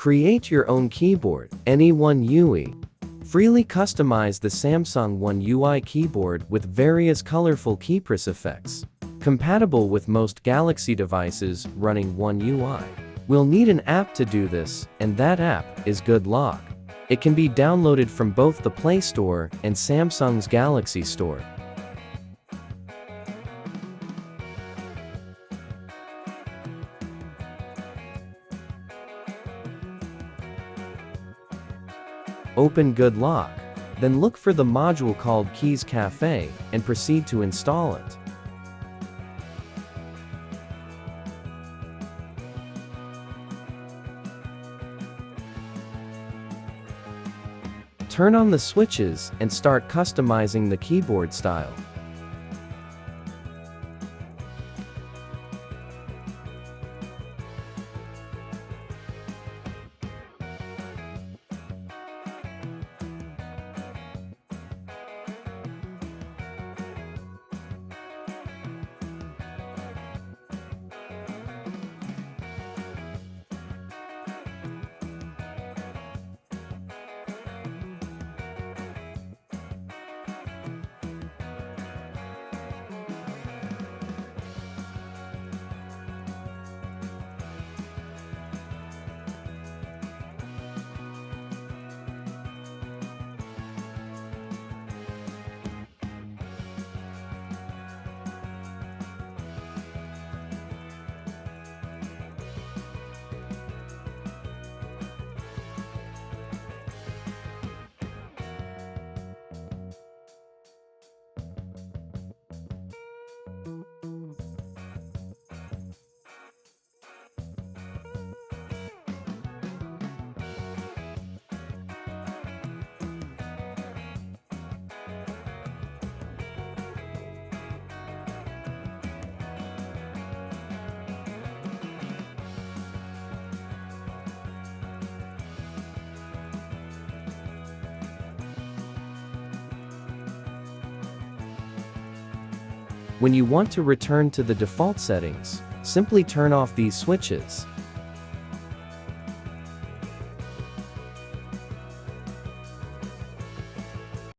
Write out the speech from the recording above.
Create your own keyboard, any One UI. Freely customize the Samsung One UI keyboard with various colorful keypress effects. Compatible with most Galaxy devices running One UI. We'll need an app to do this, and that app is Good Lock. It can be downloaded from both the Play Store and Samsung's Galaxy Store. Open Good Lock, then look for the module called Keys Cafe and proceed to install it. Turn on the switches and start customizing the keyboard style. When you want to return to the default settings, simply turn off these switches.